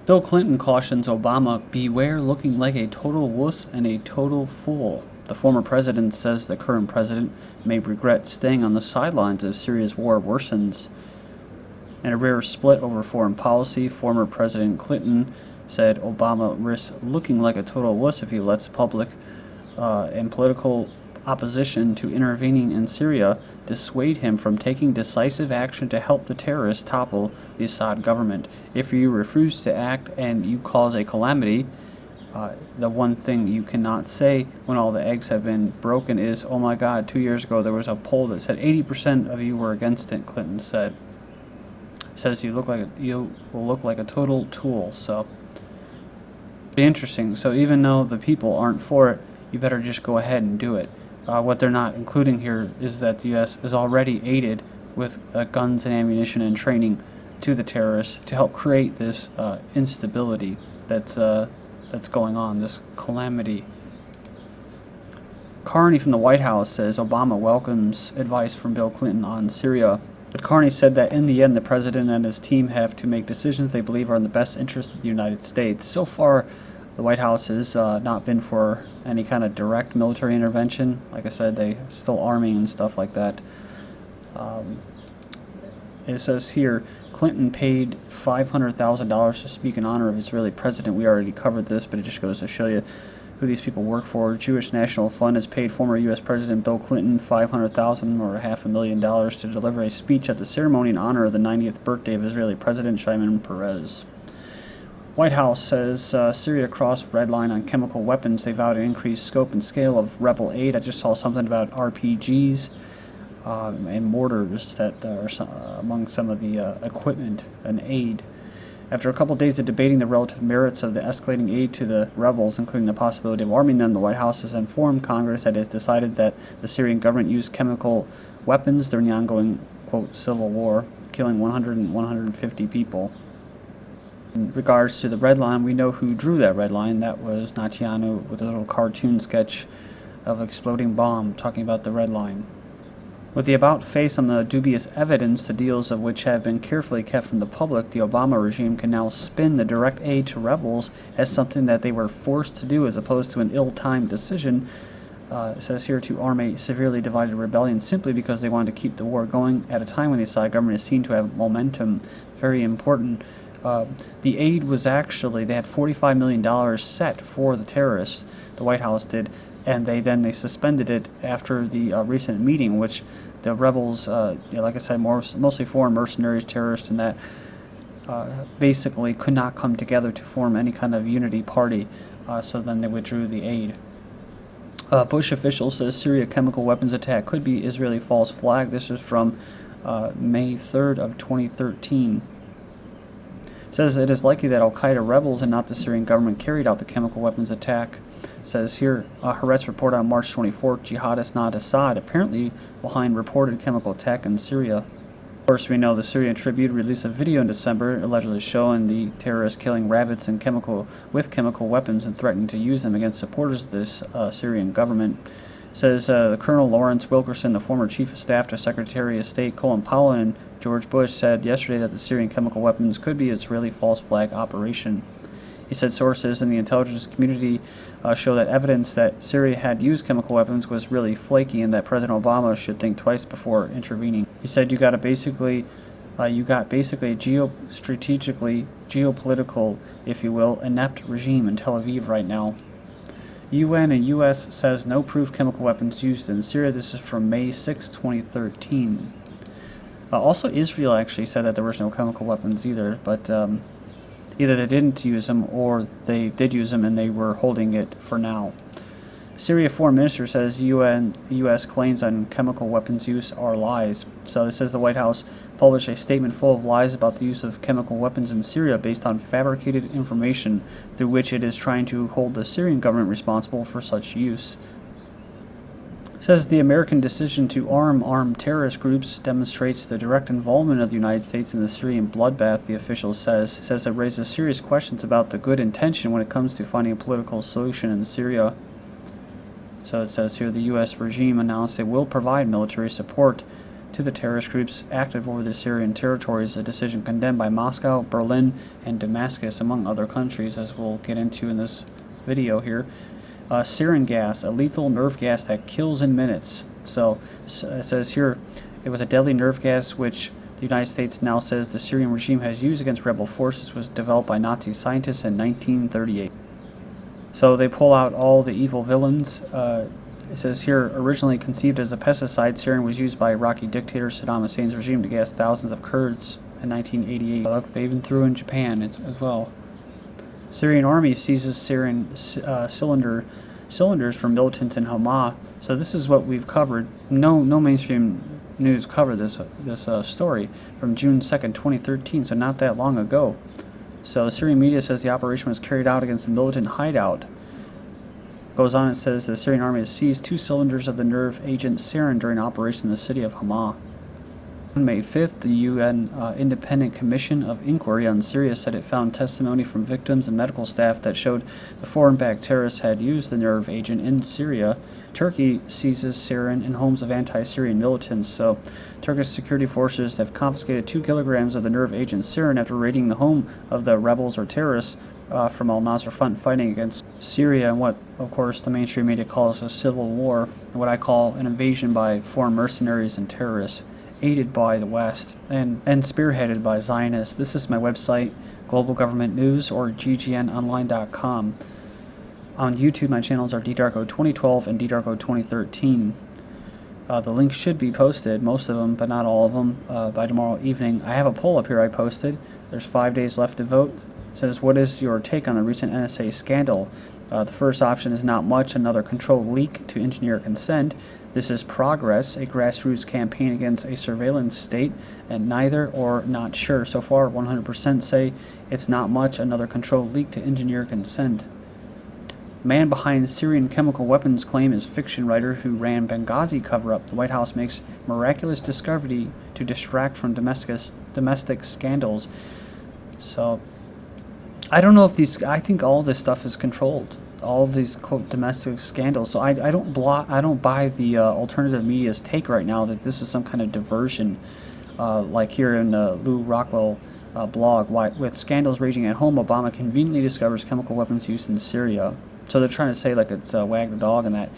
Bill Clinton cautions Obama, beware looking like a total wuss and a total fool. The former president says the current president may regret staying on the sidelines if Syria's war worsens. In a rare split over foreign policy, former President Clinton said Obama risks looking like a total wuss if he lets public and political opposition to intervening in Syria dissuade him from taking decisive action to help the terrorists topple the Assad government. If you refuse to act and you cause a calamity, the one thing you cannot say when all the eggs have been broken is, oh my God, 2 years ago there was a poll that said 80% of you were against it, Clinton said. Says you will look like a total tool. So be interesting. So even though the people aren't for it, you better just go ahead and do it. What they're not including here is that the U.S. is already aided with guns and ammunition and training to the terrorists to help create this instability that's going on, this calamity. Carney from the White House says Obama welcomes advice from Bill Clinton on Syria. But Carney said that in the end, the president and his team have to make decisions they believe are in the best interest of the United States. So far, the White House has not been for any kind of direct military intervention. Like I said, they still arming and stuff like that. It says here, Clinton paid $500,000 to speak in honor of Israeli president. We already covered this, but it just goes to show you who these people work for. Jewish National Fund has paid former U.S. President Bill Clinton $500,000 or $500,000 to deliver a speech at the ceremony in honor of the 90th birthday of Israeli President Shimon Peres. White House says Syria crossed red line on chemical weapons. They vow to increase scope and scale of rebel aid. I just saw something about RPGs and mortars that are among some of the equipment and aid. After a couple days of debating the relative merits of the escalating aid to the rebels, including the possibility of arming them, the White House has informed Congress that it has decided that the Syrian government used chemical weapons during the ongoing, quote, civil war, killing 100 and 150 people. In regards to the red line, we know who drew that red line. That was Netanyahu with a little cartoon sketch of an exploding bomb talking about the red line. With the about face on the dubious evidence, the deals of which have been carefully kept from the public, the Obama regime can now spin the direct aid to rebels as something that they were forced to do as opposed to an ill-timed decision. It says here to arm a severely divided rebellion simply because they wanted to keep the war going at a time when the Assad government is seen to have momentum. Very important. The aid was actually, they had $45 million set for the terrorists, the White House did, and they suspended it after the recent meeting, which the rebels, like I said, mostly foreign mercenaries, terrorists, and that basically could not come together to form any kind of unity party, so then they withdrew the aid. Bush official says Syria chemical weapons attack could be Israeli false flag. This is from May 3rd of 2013. Says it is likely that al-Qaeda rebels and not the Syrian government carried out the chemical weapons attack. Says here, Haaretz report on March 24th, jihadists not Assad apparently behind reported chemical attack in Syria. Of course, we know the Syrian Tribune released a video in December allegedly showing the terrorists killing rabbits and with chemical weapons and threatening to use them against supporters of this Syrian government. Says Colonel Lawrence Wilkerson, the former chief of staff to Secretary of State Colin Powell and George Bush, said yesterday that the Syrian chemical weapons could be an Israeli false flag operation. He said sources in the intelligence community show that evidence that Syria had used chemical weapons was really flaky and that President Obama should think twice before intervening. He said you got basically a geostrategically, geopolitical, if you will, inept regime in Tel Aviv right now. UN and U.S. says no proof chemical weapons used in Syria. This is from May 6, 2013. Also, Israel actually said that there was no chemical weapons either, but either they didn't use them or they did use them and they were holding it for now. Syria foreign minister says U.S. claims on chemical weapons use are lies. So it says the White House published a statement full of lies about the use of chemical weapons in Syria based on fabricated information through which it is trying to hold the Syrian government responsible for such use. It says the American decision to arm armed terrorist groups demonstrates the direct involvement of the United States in the Syrian bloodbath, the official says. It says it raises serious questions about the good intention when it comes to finding a political solution in Syria. So it says here the U.S. regime announced it will provide military support to the terrorist groups active over the Syrian territories, a decision condemned by Moscow, Berlin, and Damascus, among other countries, as we'll get into in this video here. Sarin gas, a lethal nerve gas that kills in minutes. So it says here, it was a deadly nerve gas which the United States now says the Syrian regime has used against rebel forces, was developed by Nazi scientists in 1938. So they pull out all the evil villains. It says here, originally conceived as a pesticide, sarin was used by Iraqi dictator Saddam Hussein's regime to gas thousands of Kurds in 1988. Look, they even threw in Japan as well. Syrian army seizes sarin cylinders from militants in Hama. So this is what we've covered. No mainstream news covered this story from June 2nd, 2013, so not that long ago. So the Syrian media says the operation was carried out against a militant hideout. Goes on and says the Syrian army has seized 2 cylinders of the nerve agent sarin during operation in the city of Hama. On May 5th, the UN Independent Commission of Inquiry on Syria said it found testimony from victims and medical staff that showed the foreign-backed terrorists had used the nerve agent in Syria. Turkey seizes sarin in homes of anti-Syrian militants. So Turkish security forces have confiscated 2 kilograms of the nerve agent sarin after raiding the home of the rebels or terrorists from al-Nusra Front fighting against Syria in what, of course, the mainstream media calls a civil war, what I call an invasion by foreign mercenaries and terrorists, aided by the West and spearheaded by Zionists. This is my website, Global Government News, or GGNonline.com. On YouTube, my channels are DDarko 2012 and DDarko 2013. The links should be posted, most of them, but not all of them, by tomorrow evening. I have a poll up here I posted. There's 5 days left to vote. It says, what is your take on the recent NSA scandal? The first option is not much, another controlled leak to engineer consent. This is progress, a grassroots campaign against a surveillance state, and neither or not sure. So far, 100% say it's not much, another controlled leak to engineer consent. Man behind Syrian chemical weapons claim is fiction writer who ran Benghazi cover-up. The White House makes miraculous discovery to distract from domestic scandals. So I don't know if I think all this stuff is controlled. All these quote domestic scandals. So I don't buy the alternative media's take right now that this is some kind of diversion, like here in Lou Rockwell blog. With scandals raging at home, Obama conveniently discovers chemical weapons used in Syria. So they're trying to say like it's wag the dog and that.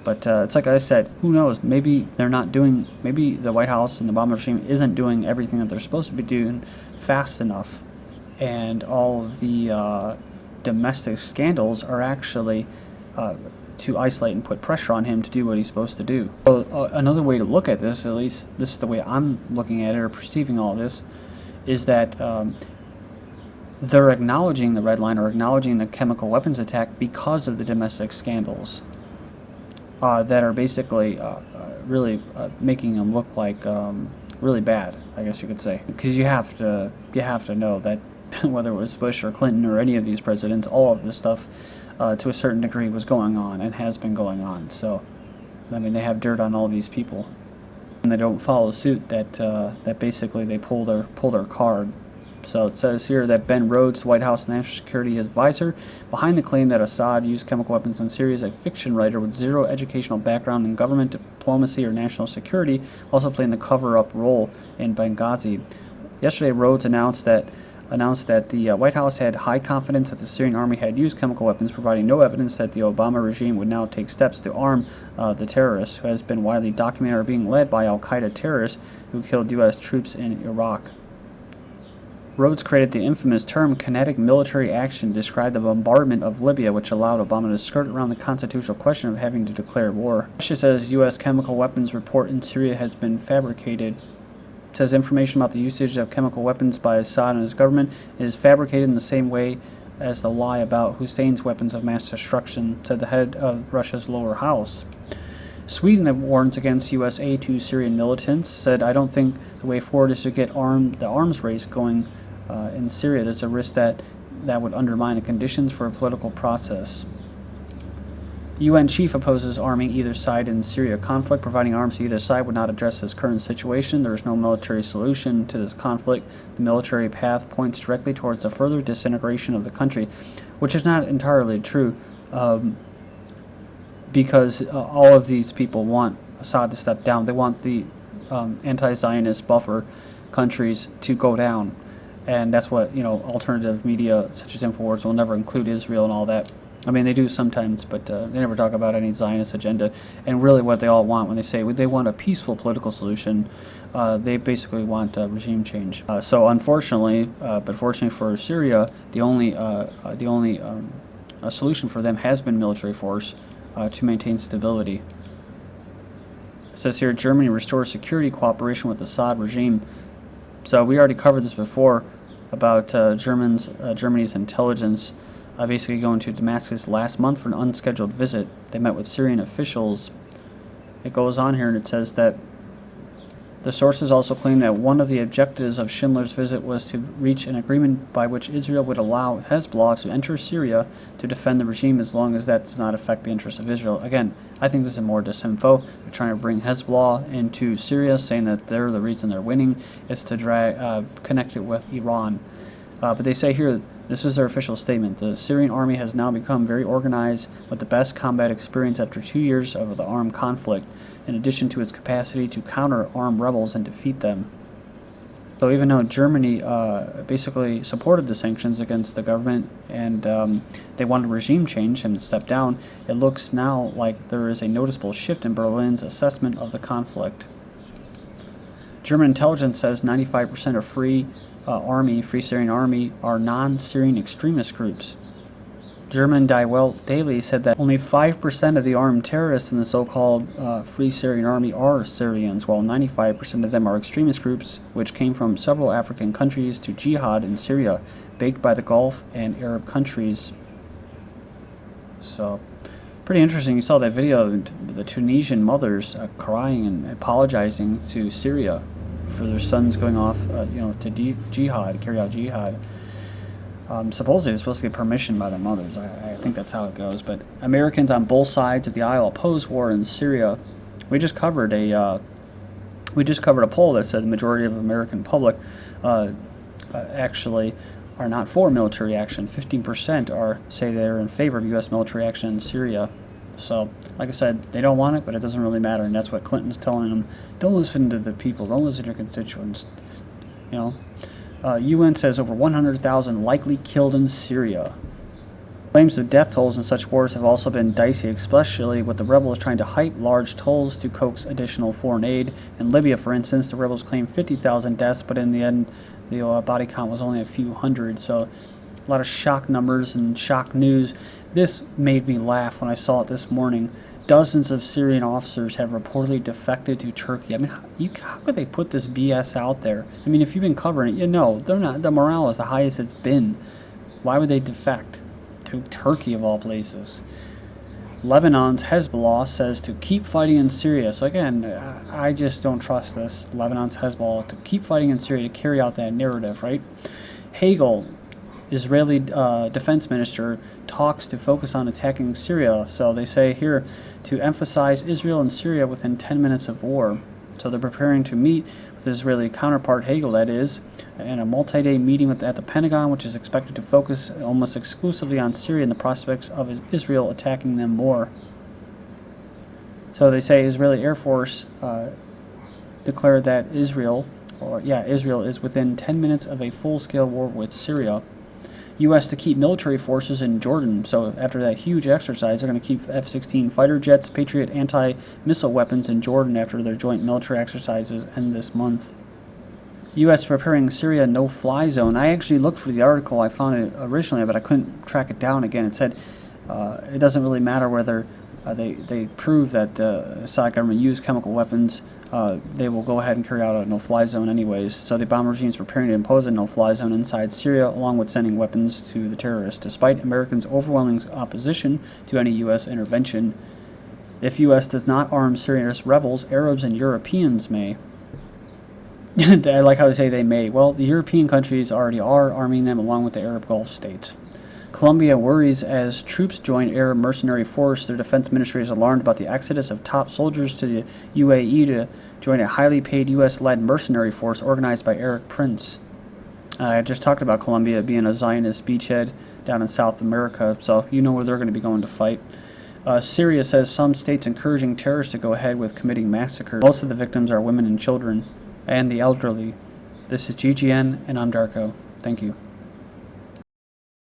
But it's like I said, who knows? Maybe they're not doing. Maybe the White House and the Obama regime isn't doing everything that they're supposed to be doing fast enough. And all of the domestic scandals are actually to isolate and put pressure on him to do what he's supposed to do. So, another way to look at this, at least this is the way I'm looking at it or perceiving all this, is that they're acknowledging the red line or acknowledging the chemical weapons attack because of the domestic scandals that are basically really making them look like really bad, I guess you could say. Because you have to know that whether it was Bush or Clinton or any of these presidents, all of this stuff to a certain degree was going on and has been going on. So, I mean, they have dirt on all these people, and they don't follow suit. That basically they pull their card. So it says here that Ben Rhodes, the White House National Security Advisor, behind the claim that Assad used chemical weapons in Syria, is a fiction writer with zero educational background in government, diplomacy, or national security, also playing the cover-up role in Benghazi. Yesterday, Rhodes announced that the White House had high confidence that the Syrian army had used chemical weapons, providing no evidence that the Obama regime would now take steps to arm the terrorists, who has been widely documented are being led by al-Qaeda terrorists who killed U.S. troops in Iraq. Rhodes created the infamous term kinetic military action to describe the bombardment of Libya, which allowed Obama to skirt around the constitutional question of having to declare war. Russia says U.S. chemical weapons report in Syria has been fabricated. It says information about the usage of chemical weapons by Assad and his government is fabricated in the same way as the lie about Hussein's weapons of mass destruction, said the head of Russia's lower house. Sweden warns against U.S. aid to Syrian militants, said, I don't think the way forward is to get the arms race going in Syria. There's a risk that would undermine the conditions for a political process. The UN chief opposes arming either side in Syria conflict. Providing arms to either side would not address this current situation. There is no military solution to this conflict. The military path points directly towards a further disintegration of the country, which is not entirely true, because all of these people want Assad to step down. They want the anti-Zionist buffer countries to go down. And that's what, alternative media such as InfoWars will never include Israel and all that. I mean, they do sometimes, but they never talk about any Zionist agenda. And really what they all want when they say they want a peaceful political solution, they basically want regime change. So unfortunately, but fortunately for Syria, the only solution for them has been military force to maintain stability. It says here, Germany restores security cooperation with the Assad regime. So we already covered this before about Germany's intelligence basically going to Damascus last month for an unscheduled visit. They met with Syrian officials. It goes on here and it says that the sources also claim that one of the objectives of Schindler's visit was to reach an agreement by which Israel would allow Hezbollah to enter Syria to defend the regime as long as that does not affect the interests of Israel. Again, I think this is more disinfo. They're trying to bring Hezbollah into Syria, saying that they're the reason they're winning is to connect it with Iran. But they say here, this is their official statement, the Syrian army has now become very organized with the best combat experience after 2 years of the armed conflict, in addition to its capacity to counter armed rebels and defeat them. So even though Germany basically supported the sanctions against the government and they wanted regime change and step down, it looks now like there is a noticeable shift in Berlin's assessment of the conflict. German intelligence says 95% of Free Syrian Army are non-Syrian extremist groups. German Die Welt Daily said that only 5% of the armed terrorists in the so-called Free Syrian Army are Syrians, while 95% of them are extremist groups, which came from several African countries to jihad in Syria, backed by the Gulf and Arab countries. So, pretty interesting. You saw that video of the Tunisian mothers crying and apologizing to Syria for their sons going off, to jihad, carry out jihad. Supposedly, they're supposed to get permission by their mothers. I think that's how it goes. But Americans on both sides of the aisle oppose war in Syria. We just covered a poll that said the majority of the American public actually are not for military action. 15% say they're in favor of U.S. military action in Syria. So, like I said, they don't want it, but it doesn't really matter, and that's what Clinton's telling them. Don't listen to the people. Don't listen to your constituents. UN says over 100,000 likely killed in Syria. Claims of death tolls in such wars have also been dicey, especially with the rebels trying to hype large tolls to coax additional foreign aid. In Libya, for instance, the rebels claimed 50,000 deaths, but in the end, the body count was only a few hundred. So, a lot of shock numbers and shock news. This made me laugh when I saw it this morning. Dozens of Syrian officers have reportedly defected to Turkey. I mean, how could they put this BS out there? I mean, if you've been covering it, they're not. The morale is the highest it's been. Why would they defect to Turkey of all places? Lebanon's Hezbollah says to keep fighting in Syria. So again, I just don't trust this. Lebanon's Hezbollah to keep fighting in Syria to carry out that narrative, right? Hagel, Israeli defense minister, talks to focus on attacking Syria. So they say here to emphasize Israel and Syria within 10 minutes of war. So they're preparing to meet with Israeli counterpart Hagel, that is, in a multi-day meeting at the Pentagon, which is expected to focus almost exclusively on Syria and the prospects of Israel attacking them more. So they say Israeli Air Force declared that Israel is within 10 minutes of a full-scale war with Syria. U.S. to keep military forces in Jordan. So after that huge exercise, they're going to keep F-16 fighter jets, Patriot anti-missile weapons in Jordan after their joint military exercises end this month. U.S. preparing Syria no-fly zone. I actually looked for the article. I found it originally, but I couldn't track it down again. It said it doesn't really matter whether they prove that the Assad government used chemical weapons. They will go ahead and carry out a no-fly zone anyways. So the Obama regime is preparing to impose a no-fly zone inside Syria, along with sending weapons to the terrorists, despite Americans' overwhelming opposition to any U.S. intervention. If U.S. does not arm Syrian rebels, Arabs and Europeans may. I like how they say they may. Well, the European countries already are arming them, along with the Arab Gulf states. Colombia worries as troops join Arab mercenary force. Their defense ministry is alarmed about the exodus of top soldiers to the UAE to join a highly paid U.S.-led mercenary force organized by Arab Prince. I just talked about Colombia being a Zionist beachhead down in South America, so you know where they're going to be going to fight. Syria says some states encouraging terrorists to go ahead with committing massacres. Most of the victims are women and children, and the elderly. This is GGN, and I'm Darko. Thank you.